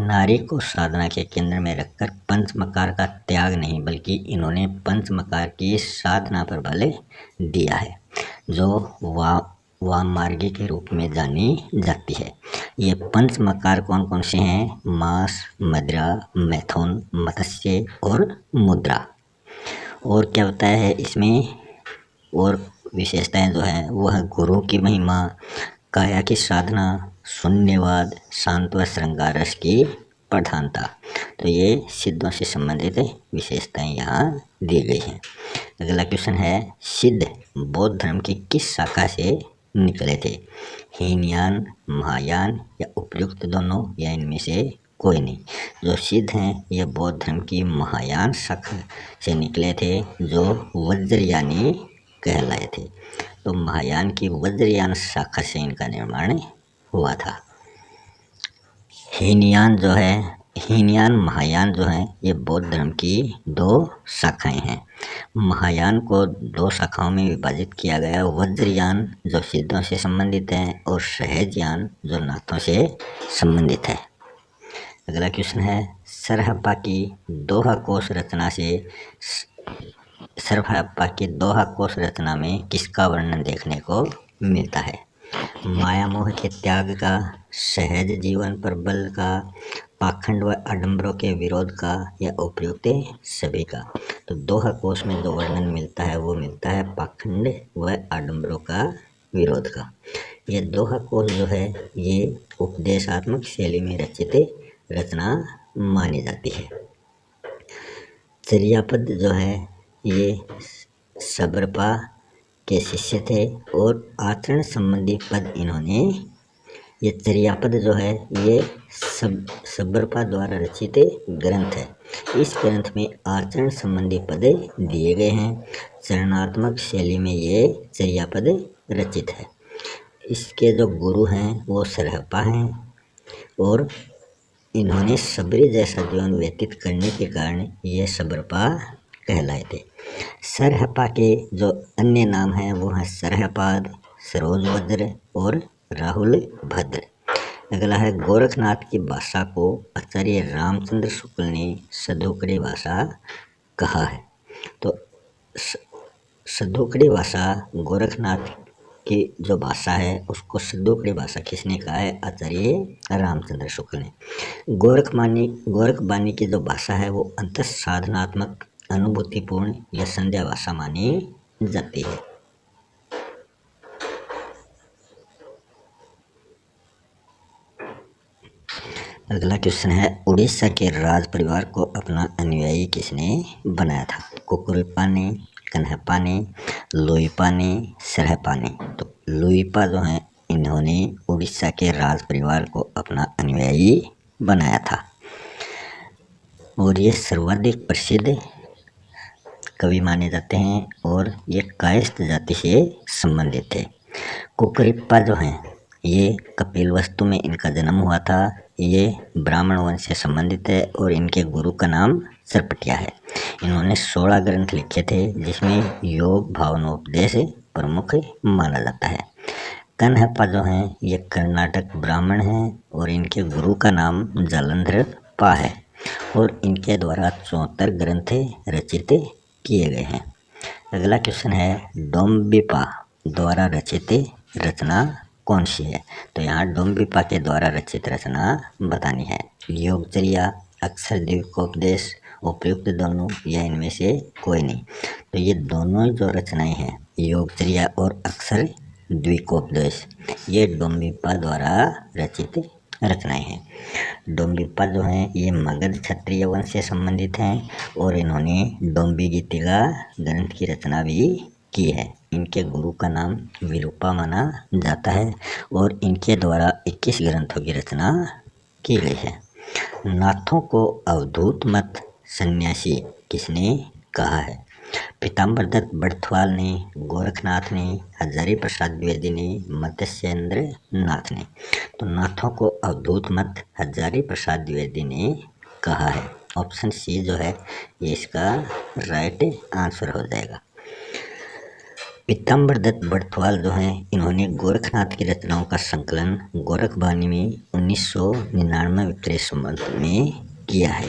नारी को साधना के केंद्र में रखकर पंचमकार का त्याग नहीं बल्कि इन्होंने पंचमकार की साधना पर बल दिया है, जो वाममार्गी के रूप में जानी जाती है। ये पंचमकार कौन कौन से हैं? मांस, मदिरा, मैथुन, मत्स्य और मुद्रा। और क्या होता है इसमें और विशेषताएं जो हैं वह गुरु की महिमा, काया की साधना, शून्यवाद, शांत व श्रृंगार रस की प्रधानता। तो ये सिद्धों से संबंधित विशेषताएं यहाँ दी गई हैं। अगला क्वेश्चन है, सिद्ध बौद्ध धर्म की किस शाखा से निकले थे? हीनयान, महायान या उपयुक्त दोनों या इनमें से कोई नहीं। जो सिद्ध हैं ये बौद्ध धर्म की महायान शाखा से निकले थे, जो वज्रयानी कहलाए थे। तो महायान की वज्रयान शाखा से इनका निर्माण हुआ था। हीनयान महायान जो है ये बौद्ध धर्म की 2 शाखाएं हैं। महायान को 2 शाखाओं में विभाजित किया गया, वज्रयान जो सिद्धों से संबंधित है और सहजयान जो नाथों से संबंधित है। अगला क्वेश्चन है, सरहप्पा की दोहा कोश रचना में किसका वर्णन देखने को मिलता है? माया मोह के त्याग का, सहज जीवन पर बल का, पाखंड व आडंबरों के विरोध का या उपयुक्त सभी का। तो दोहा कोश में जो वर्णन मिलता है वो मिलता है पाखंड व आडंबरों का विरोध का। ये दोहा कोश जो है ये उपदेशात्मक शैली में रचित रचना मानी जाती है। चर्यापद जो है ये सबरपा के शिष्य थे और आचरण संबंधी पद इन्होंने, ये चर्यापद जो है ये सबरपा द्वारा रचित ग्रंथ है। इस ग्रंथ में आचरण संबंधी पद दिए गए हैं। चरणात्मक शैली में ये चर्यापद रचित है। इसके जो गुरु हैं वो सरहप्पा हैं और इन्होंने सबरी जैसा जीवन व्यतीत करने के कारण ये सबरपा कहलाए थे। सरहपा के जो अन्य नाम हैं वो हैं सरहपाद, सरोजभद्र और राहुल भद्र। अगला है गोरखनाथ की भाषा को आचार्य रामचंद्र शुक्ल ने सदोकड़ी भाषा कहा है। तो सदोकड़ी भाषा गोरखनाथ की जो भाषा है उसको सदोकड़ी भाषा किसने कहा है? आचार्य रामचंद्र शुक्ल ने। गोरखबानी की जो भाषा है वो अंत साधनात्मक, अनुभूतिपूर्ण या संध्या भाषा मानी जाती है। अगला क्वेश्चन है उड़ीसा के राज परिवार को अपना अनुयायी किसने बनाया था? कुकुरपा ने, कन्हपा ने, लोईपा ने, सरहपा ने। तो लोईपा जो है इन्होंने उड़ीसा के राज परिवार को अपना अनुयायी बनाया था और ये सर्वाधिक प्रसिद्ध कवि माने जाते हैं और ये कायस्थ जाति से संबंधित थे। कुकुरपा जो हैं ये कपिलवस्तु में इनका जन्म हुआ था। ये ब्राह्मण वंश से संबंधित है और इनके गुरु का नाम सरपटिया है। इन्होंने 16 ग्रंथ लिखे थे जिसमें योग भावनोपदेश प्रमुख माना जाता है। कन्हपा जो हैं ये कर्नाटक ब्राह्मण हैं और इनके गुरु का नाम जालंधर पा है और इनके द्वारा 74 ग्रंथ रचित किए गए हैं। अगला क्वेश्चन है डोम्बिपा द्वारा रचित रचना कौन सी है? तो यहाँ डोम्बिपा के द्वारा रचित रचना बतानी है। योगचर्या, अक्षर द्वीपोपदेश, उपयुक्त दोनों या इनमें से कोई नहीं। तो ये दोनों जो रचनाएं हैं योगचर्या और अक्षर द्वीपोपदेश ये डोम्बिपा द्वारा रचित रचनाएं हैं। डोम्बिपा जो हैं ये मगध क्षत्रिय वंश से संबंधित हैं और इन्होंने डोम्बी गीतिका ग्रंथ की रचना भी की है। इनके गुरु का नाम विरूपा माना जाता है और इनके द्वारा 21 ग्रंथों की रचना की गई है। नाथों को अवधूत मत सन्यासी किसने कहा है? पीताम्बर दत्त बड़थवाल ने, गोरखनाथ ने, हजारी प्रसाद द्विवेदी ने, मत्स्येंद्र नाथ ने। तो नाथों को अवधूत मत हजारी प्रसाद द्विवेदी ने कहा है। ऑप्शन सी जो है ये इसका राइट आंसर हो जाएगा। पीताम्बर दत्त बड़थवाल जो हैं इन्होंने गोरखनाथ की रचनाओं का संकलन गोरखबानी में 1999 विक्रय संबंध में किया है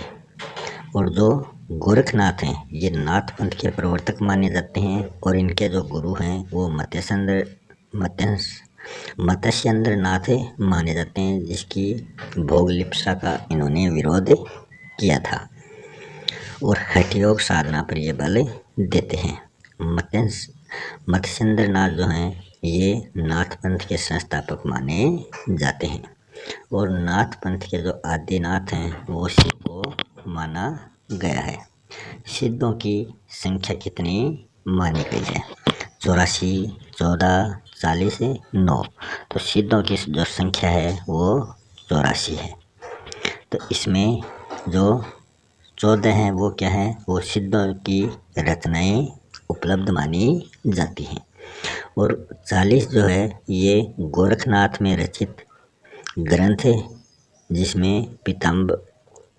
और जो गोरखनाथ हैं ये नाथ पंथ के प्रवर्तक माने जाते हैं और इनके जो गुरु हैं वो मत्स्येंद्र नाथ माने जाते हैं जिसकी भोगलिप्सा का इन्होंने विरोध किया था और हठयोग साधना पर ये बल देते हैं। मत्स्येंद्र नाथ जो हैं ये नाथ पंथ के संस्थापक माने जाते हैं और नाथ पंथ के जो आदिनाथ हैं वो शिव को माना गया है। सिद्धों की संख्या कितनी मानी गई है? 84, 14, 40, 9। तो सिद्धों की जो संख्या है वो 84 है। तो इसमें जो 14 हैं वो क्या है? वो सिद्धों की रचनाएं उपलब्ध मानी जाती हैं और 40 जो है ये गोरखनाथ में रचित ग्रंथ है जिसमें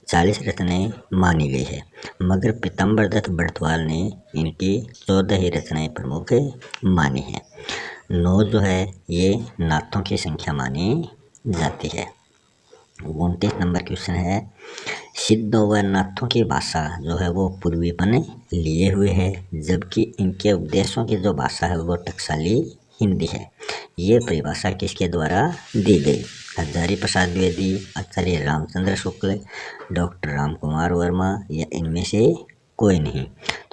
40 रचनाएं मानी गई है मगर पीताम्बर दत्त बड़थवाल ने इनकी 14 ही रचनाएं प्रमुख मानी हैं। 9 जो है ये नाथों की संख्या मानी जाती है। 29 नंबर क्वेश्चन है सिद्धों व नाथों की भाषा जो है वो पूर्वीपन लिए हुए है जबकि इनके उपदेशों की जो भाषा है वो टकसाली हिंदी है। ये परिभाषा किसके द्वारा दी गई? हजारी प्रसाद द्विवेदी, आचार्य रामचंद्र शुक्ल, डॉक्टर राम कुमार वर्मा या इनमें से कोई नहीं।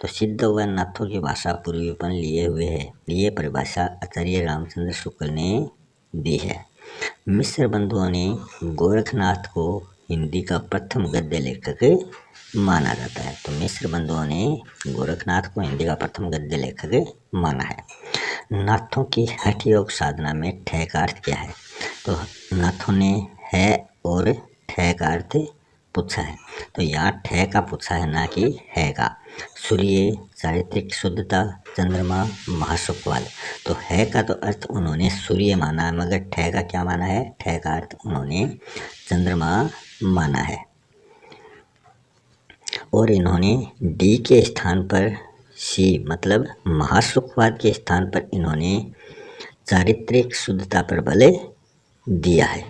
तो सिद्ध व नाथों की भाषा पूर्वीपन लिए हुए है ये परिभाषा आचार्य रामचंद्र शुक्ल ने दी है। मिश्र बंधुओं ने गोरखनाथ को हिंदी का प्रथम गद्य लेखक माना जाता है। तो मिश्र बंधुओं ने गोरखनाथ को हिंदी का प्रथम गद्य लेखक माना है। नाथों की हठ योग साधना में ठय का अर्थ क्या है? तो नाथों ने है और ठय का अर्थ पूछा है। तो यहाँ ठय का पूछा है ना कि है का। सूर्य, चारित्रिक शुद्धता, चंद्रमा, महासुखवाल। तो है का तो अर्थ उन्होंने सूर्य माना है मगर ठय का क्या माना है? ठय का अर्थ उन्होंने चंद्रमा माना है। और इन्होंने डी के स्थान पर सी मतलब महासुखवाद के स्थान पर इन्होंने चारित्रिक शुद्धता पर बल दिया है।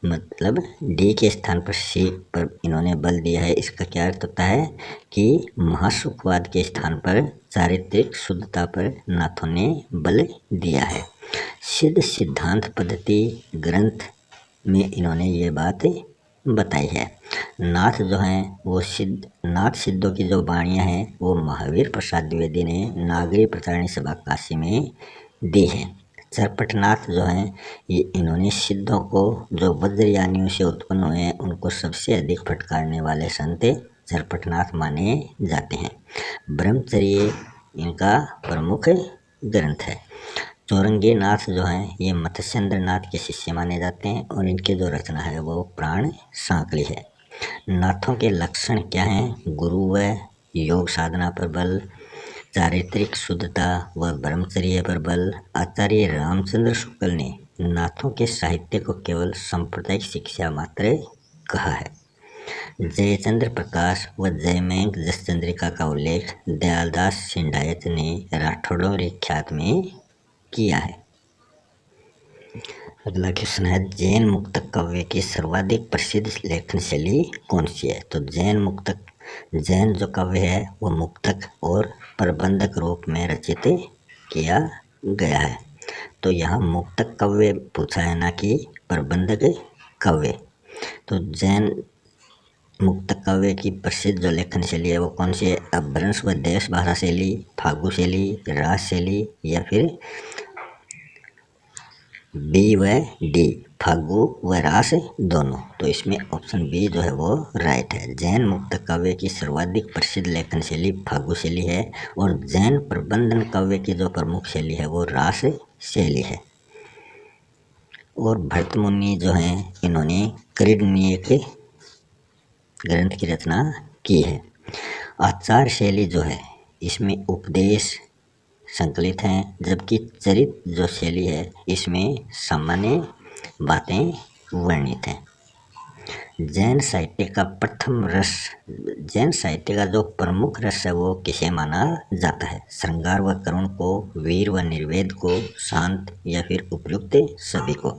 मतलब डी के स्थान पर सी पर इन्होंने बल दिया है। इसका क्या अर्थ होता है कि महासुखवाद के स्थान पर चारित्रिक शुद्धता पर नाथों ने बल दिया है। सिद्ध सिद्धांत पद्धति ग्रंथ में इन्होंने ये बात बताई है। नाथ जो हैं वो नाथ सिद्धों की जो वाणियाँ हैं वो महावीर प्रसाद द्विवेदी ने नागरी प्रचारणी सभा काशी में दी है। चरपटनाथ जो हैं ये इन्होंने सिद्धों को जो वज्रयानियों से उत्पन्न हुए हैं उनको सबसे अधिक फटकारने वाले संत चरपटनाथ माने जाते हैं। ब्रह्मचर्य इनका प्रमुख ग्रंथ है। चौरंगी नाथ जो हैं ये मत्स्येंद्र नाथ के शिष्य माने जाते हैं और इनकी जो रचना है वो प्राण सांकली है। नाथों के लक्षण क्या हैं? गुरु व योग साधना पर बल, चारित्रिक शुद्धता व ब्रह्मचर्य पर बल। आचार्य रामचंद्र शुक्ल ने नाथों के साहित्य को केवल सांप्रदायिक शिक्षा मात्र कहा है। जयचंद्र प्रकाश व जयमयंक जसचंद्रिका का उल्लेख दयालदास सिंडायत ने राठौड़ों ख्यात में किया है। अगला क्वेश्चन है जैन मुक्तक काव्य की सर्वाधिक प्रसिद्ध लेखन शैली कौन सी है? तो जैन जो काव्य है वो मुक्तक और प्रबंधक रूप में रचित किया गया है। तो यहाँ मुक्तक काव्य पूछा है ना कि प्रबंधक काव्य। तो जैन मुक्तक काव्य की प्रसिद्ध जो लेखन शैली है वो कौन सी है? अपभ्रंश व देश भाषा शैली, फागु शैली, रास शैली या फिर बी व डी फागु व रास दोनों। तो इसमें ऑप्शन बी जो है वो राइट है। जैन मुक्तक काव्य की सर्वाधिक प्रसिद्ध लेखन शैली फागु शैली है और जैन प्रबंधन काव्य की जो प्रमुख शैली है वो रास शैली है। और भरत मुनि जो हैं इन्होंने क्रीडनीयक ग्रंथ की रचना की है। आचार शैली जो है इसमें उपदेश संकलित हैं, जबकि चरित जो शैली है इसमें सामान्य बातें वर्णित हैं। जैन साहित्य का जो प्रमुख रस है वो किसे माना जाता है? श्रृंगार व करुण को, वीर व निर्वेद को, शांत या फिर उपयुक्त सभी को।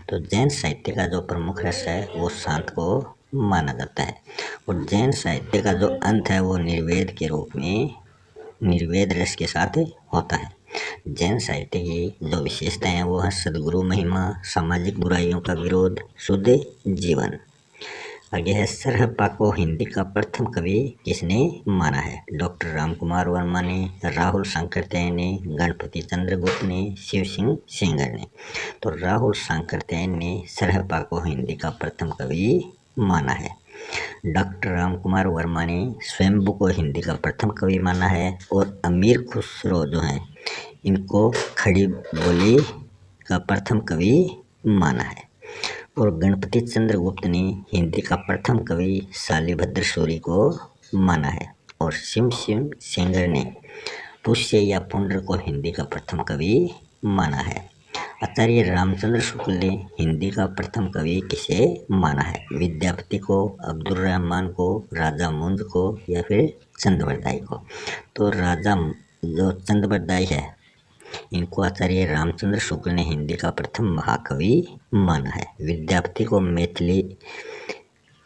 तो जैन साहित्य का जो प्रमुख रस है वो शांत को माना जाता है और जैन साहित्य का जो अंत है वो निर्वेद के रूप में निर्वेद रस के साथ होता है। जैन साहित्य की जो विशेषताएं हैं वो है सद्गुरु महिमा, सामाजिक बुराइयों का विरोध, शुद्ध जीवन। आगे है सरहप्पा को हिंदी का प्रथम कवि किसने माना है? डॉक्टर रामकुमार वर्मा ने, राहुल सांकृत्यायन ने, गणपति चंद्रगुप्त ने, शिव सिंह सेंगर ने। तो राहुल सांकृत्यायन ने सरहप्पा को हिंदी का प्रथम कवि माना है। डॉक्टर रामकुमार वर्मा ने स्वयंभू को हिंदी का प्रथम कवि माना है और अमीर खुसरो जो हैं इनको खड़ी बोली का प्रथम कवि माना है। और गणपति चंद्रगुप्त ने हिंदी का प्रथम कवि शालिभद्र सूरी को माना है और शिव सिंह सेंगर ने पुष्य या पुंड्र को हिंदी का प्रथम कवि माना है। आचार्य रामचंद्र शुक्ल ने हिंदी का प्रथम कवि किसे माना है? विद्यापति को, अब्दुल रहमान को, राजा मुंज को या फिर चंद्रबरदाई को। तो राजा जो चंद्रबरदाई है इनको आचार्य रामचंद्र शुक्ल ने हिंदी का प्रथम महाकवि माना है। विद्यापति को मैथिली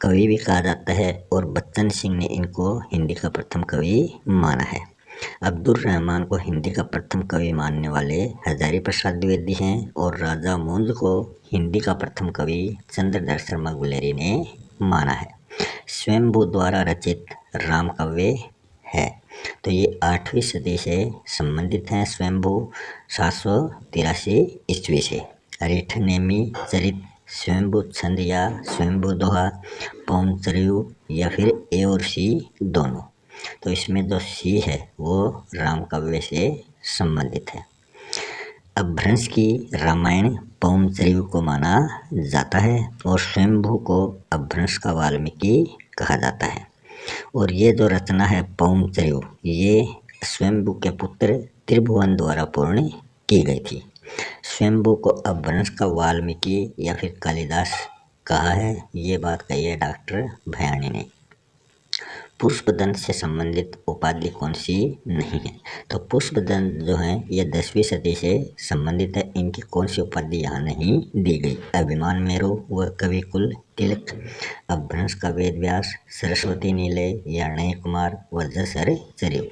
कवि भी कहा जाता है और बच्चन सिंह ने इनको हिंदी का प्रथम कवि माना है। अब्दुल रहमान को हिंदी का प्रथम कवि मानने वाले हजारी प्रसाद द्विवेदी हैं और राजा मुंज को हिंदी का प्रथम कवि चंद्रधर शर्मा गुलेरी ने माना है। स्वयंभू द्वारा रचित राम काव्य है। तो ये 8वीं सदी से संबंधित हैं। स्वयंभू 783 ईस्वी से। अरिठनेमी चरित, स्वयंभू छंद या स्वयंभू दोहा, पौंचरयू या फिर ए और सी दोनों। तो इसमें जो सी है वो राम काव्य से संबंधित है। अपभ्रंश की रामायण पौंचरयू को माना जाता है और स्वयंभू को अपभ्रंश का वाल्मीकि कहा जाता है। और ये जो रचना है पौंचरयू ये स्वयंभू के पुत्र त्रिभुवन द्वारा पूर्ण की गई थी। स्वयंभू को अपभ्रंश का वाल्मीकि या फिर कालिदास कहा है, ये बात कही है डॉक्टर भयानी ने। पुष्पदंत से संबंधित उपाधि कौन सी नहीं है? तो पुष्पदंत जो है ये 10वीं सदी से संबंधित है। इनकी कौन सी उपाधि यहाँ नहीं दी गई? अभिमान मेरु व कवि कुल तिलक, अपभ्रंश का वेद व्यास, सरस्वती नीले या नय कुमार व जस हर चरियो।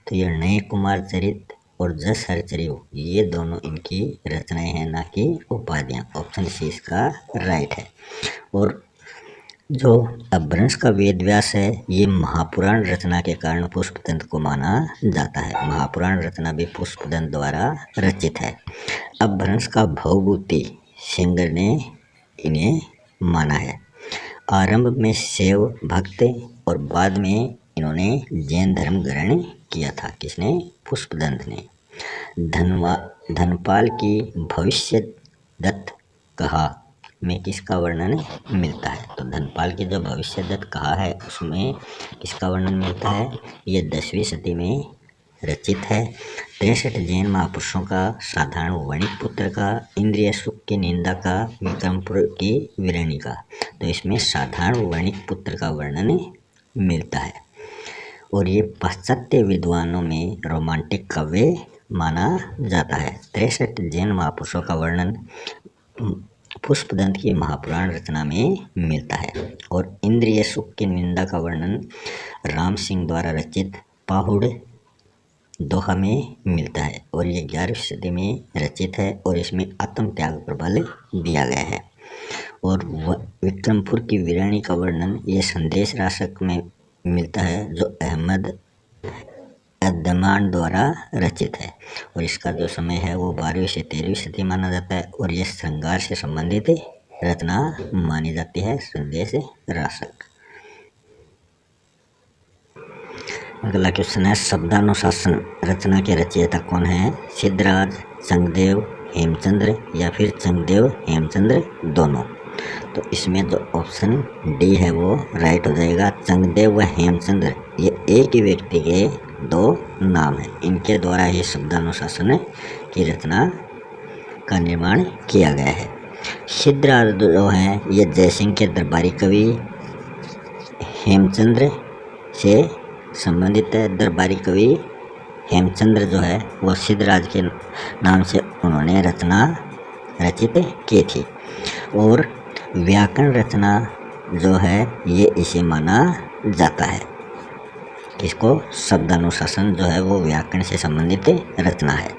तो ये नय कुमार चरित और जस हर चरियो ये दोनों इनकी रचनाएं हैं, ना कि उपाधियां। ऑप्शन सी इसका राइट है। और जो अपभ्रंश का वेद व्यास है ये महापुराण रचना के कारण पुष्पदंत को माना जाता है। महापुराण रचना भी पुष्पदंत द्वारा रचित है। अपभ्रंश का भवभूति सेंगर ने इन्हें माना है। आरंभ में शैव भक्त और बाद में इन्होंने जैन धर्म ग्रहण किया था। किसने? पुष्पदंत ने। धनपाल की भविष्य दत्त कहा में किसका वर्णन मिलता है? तो धनपाल की जो भविष्य दत्त कहा है उसमें किसका वर्णन मिलता है? ये 10वीं सदी में रचित है। 63 जैन महापुरुषों का, साधारण वणिक पुत्र का, इंद्रिय सुख की निंदा का, विक्रमपुर की वीरणी का। तो इसमें साधारण वणिक पुत्र का वर्णन मिलता है। और ये पाश्चात्य विद्वानों में रोमांटिक काव्य माना जाता है। 63 जैन महापुरुषों का वर्णन पुष्पदंत की महापुराण रचना में मिलता है। और इंद्रिय सुख की निंदा का वर्णन राम सिंह द्वारा रचित पाहुड़ दोहा में मिलता है। और ये 11वीं सदी में रचित है और इसमें आत्म त्याग पर बल दिया गया है। और विक्रमपुर की वीरानी का वर्णन ये संदेश राशक में मिलता है, जो अहमद अद्दमान द्वारा रचित है। और इसका जो समय है वो 12वीं से 13वीं सदी माना जाता है। और यह श्रृंगार से संबंधित रचना मानी जाती है, संदेश राशक। अगला क्वेश्चन है, शब्दानुशासन रचना के रचयिता कौन है? सिद्धराज, चंगदेव, हेमचंद्र या फिर चंगदेव हेमचंद्र दोनों। तो इसमें जो ऑप्शन डी है वो राइट हो जाएगा। चंगदेव व हेमचंद्र ये एक ही व्यक्ति के 2 नाम हैं। इनके द्वारा ही शब्दानुशासन की रचना का निर्माण किया गया है। सिद्धराज जो हैं ये जयसिंह के दरबारी कवि हेमचंद्र से संबंधित है। दरबारी कवि हेमचंद्र जो है वो सिद्धराज के नाम से उन्होंने रचना रचित की थी। और व्याकरण रचना जो है ये इसे माना जाता है। इसको शब्दानुशासन जो है वो व्याकरण से संबंधित रचना है।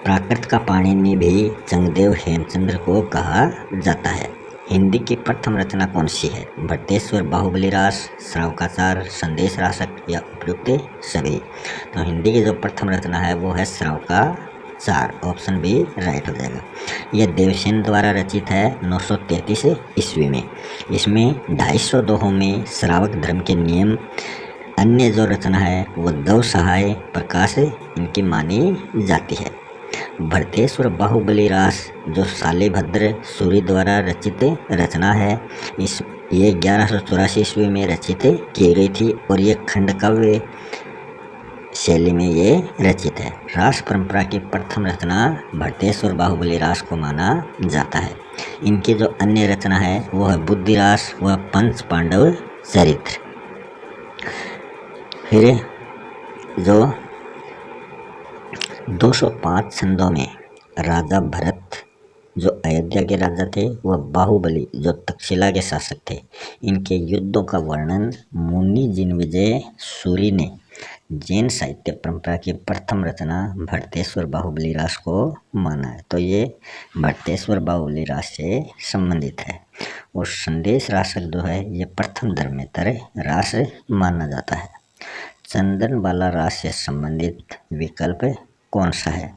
प्राकृत का पाणिनि भी चंगदेव हेमचंद्र को कहा जाता है। हिंदी की प्रथम रचना कौन सी है? भट्टेश्वर, बाहुबली रास, श्रावकाचार, संदेश राशक या उपयुक्त सभी। तो हिंदी की जो प्रथम रचना है वो है श्रावकाचार। ऑप्शन बी राइट हो जाएगा। यह देवसेन द्वारा रचित है 933 ईस्वी में। इसमें 250 दोहों में श्रावक धर्म के नियम, अन्य जो रचना है वो दव सहाय प्रकाश इनकी मानी जाती है। भरतेश्वर बाहुबली रास जो शालिभद्र सूरी द्वारा रचित रचना है, ये 1184 ईस्वी में रचित की गई थी। और ये खंडकाव्य शैली में ये रचित है। रास परंपरा की प्रथम रचना भरतेश्वर बाहुबली रास को माना जाता है। इनकी जो अन्य रचना है वो है बुद्धि रास व पंच पांडव चरित्र। फिर जो 205 छंदों में राजा भरत जो अयोध्या के राजा थे, वह बाहुबली जो तक्षशिला के शासक थे, इनके युद्धों का वर्णन मुनि जिनविजय सूरी ने जैन साहित्य परंपरा की प्रथम रचना भट्टेश्वर बाहुबली रास को माना है। तो ये भट्टेश्वर बाहुबली रास से संबंधित है। और संदेश राशक जो है ये प्रथम धर्मेतर रास माना जाता है। चंदन वाला रास से संबंधित विकल्प कौन सा है?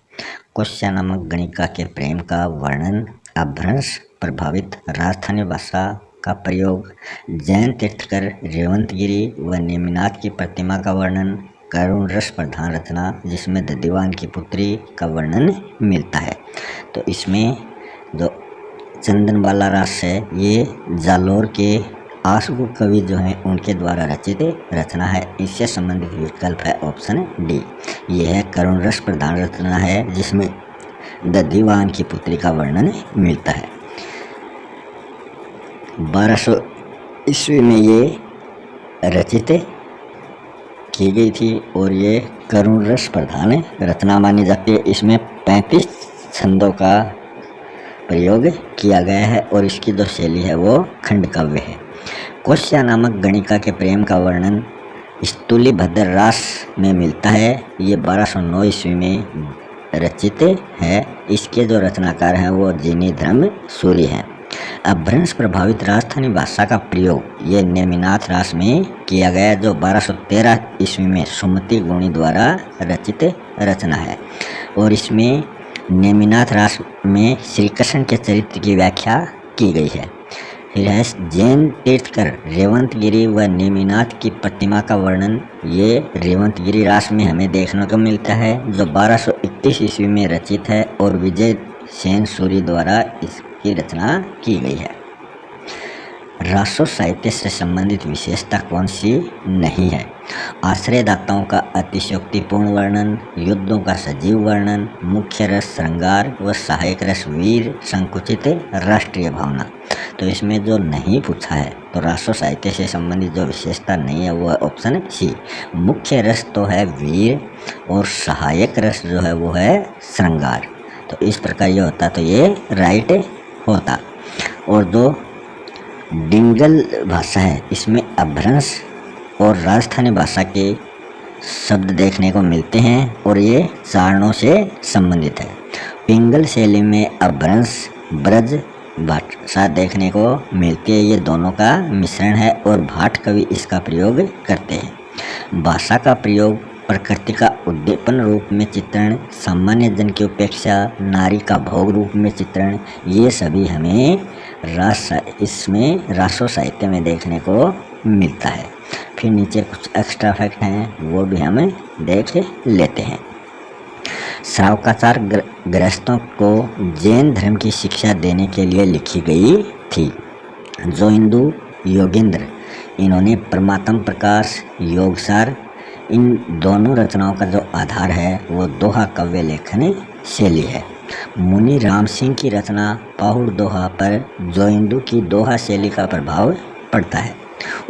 कोश्या नामक गणिका के प्रेम का वर्णन, अपभ्रंश प्रभावित राजस्थानी भाषा का प्रयोग, जैन तीर्थकर रेवंतगिरी व नेमिनाथ की प्रतिमा का वर्णन, करुण रस प्रधान रचना जिसमें दधिवान की पुत्री का वर्णन मिलता है। तो इसमें जो चंदनबाला रास है ये जालोर के आशगु कवि जो हैं उनके द्वारा रचित रचना है। इससे संबंधित विकल्प है ऑप्शन डी। यह है करुण रस प्रधान रचना है जिसमें दधिवान की पुत्री का वर्णन मिलता है। 1200 ईस्वी में ये रचित की गई थी और ये करुण रस प्रधान रचना मानी जाती है। इसमें 35 छंदों का प्रयोग किया गया है और इसकी जो शैली है वो खंड काव्य है। कोश्या नामक गणिका के प्रेम का वर्णन स्थूलीभद्र रास में मिलता है। ये 1209 ईस्वी में रचित है। इसके जो रचनाकार हैं वो जिनीधर्म सूरी हैं। अपभ्रंश प्रभावित राजस्थानी भाषा का प्रयोग ये नेमिनाथ रास में किया गया, जो 1213 ईस्वी में सुमति गुणी द्वारा रचित रचना है और इसमें नेमिनाथ रास में श्री कृष्ण के चरित्र की व्याख्या की गई है। फिर है जैन तीर्थकर रेवंतगिरी व नेमिनाथ की प्रतिमा का वर्णन ये रेवंतगिरी रास में हमें देखने को मिलता है, जो 1231 ईस्वी में रचित है और विजय सेन सूरी द्वारा इसकी रचना की गई है। रासो साहित्य से संबंधित विशेषता कौन सी नहीं है? आश्रयदाताओं का अतिशयोक्तिपूर्ण वर्णन, युद्धों का सजीव वर्णन, मुख्य रस श्रृंगार व सहायक रस वीर, संकुचित राष्ट्रीय भावना। तो इसमें जो नहीं पूछा है तो रासो साहित्य से संबंधित जो विशेषता नहीं है वो ऑप्शन सी। मुख्य रस तो है वीर और सहायक रस जो है वो है श्रृंगार। तो इस प्रकार ये होता तो ये राइट होता। और जो डिंगल भाषा है इसमें अपभ्रंश और राजस्थानी भाषा के शब्द देखने को मिलते हैं और ये चारणों से संबंधित है। पिंगल शैली में अपभ्रंश ब्रज भाषा देखने को मिलती है। ये दोनों का मिश्रण है और भाट कवि इसका प्रयोग करते हैं। भाषा का प्रयोग, प्रकृति का उद्दीपन रूप में चित्रण, सामान्य जन की उपेक्षा, नारी का भोग रूप में चित्रण, ये सभी हमें इसमें रासो साहित्य में देखने को मिलता है। फिर नीचे कुछ एक्स्ट्रा फैक्ट हैं वो भी हम देख लेते हैं। श्रावकाचार गृहस्थों को जैन धर्म की शिक्षा देने के लिए लिखी गई थी। जो हिंदू योगेंद्र, इन्होंने परमात्म प्रकाश, योगसार, इन दोनों रचनाओं का जो आधार है वो दोहा काव्य लेखन शैली है। मुनि राम सिंह की रचना पाहुड़ दोहा पर जोइंदू की दोहा शैली का प्रभाव पड़ता है।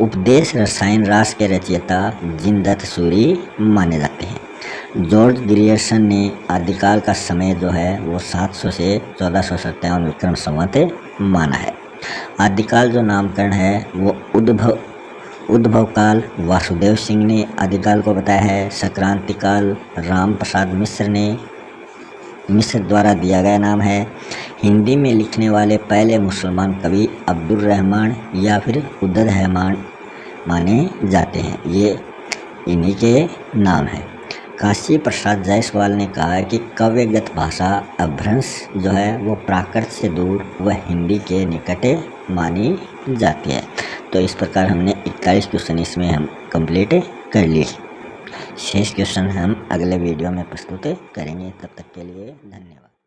उपदेश रसायन रास के रचयिता जिनदत्त सूरी माने जाते हैं। जॉर्ज ग्रियर्सन ने आदिकाल का समय जो है वो 700 से 1457 विक्रम संवत माना है। आदिकाल जो नामकरण है वो उद्भव काल वासुदेव सिंह ने आदिकाल को बताया है। संक्रांति काल राम प्रसाद मिश्र द्वारा दिया गया नाम है। हिंदी में लिखने वाले पहले मुसलमान कवि अब्दुल रहमान या फिर उद्दत रहमान माने जाते हैं। ये इन्हीं के नाम है। काशी प्रसाद जायसवाल ने कहा है कि काव्यगत भाषा अपभ्रंश जो है वो प्राकृत से दूर व हिंदी के निकट मानी जाती है। तो इस प्रकार हमने 41 क्वेश्चन इसमें हम कंप्लीट कर लिए। शेष क्वेश्चन हम अगले वीडियो में प्रस्तुत करेंगे। तब तक के लिए धन्यवाद।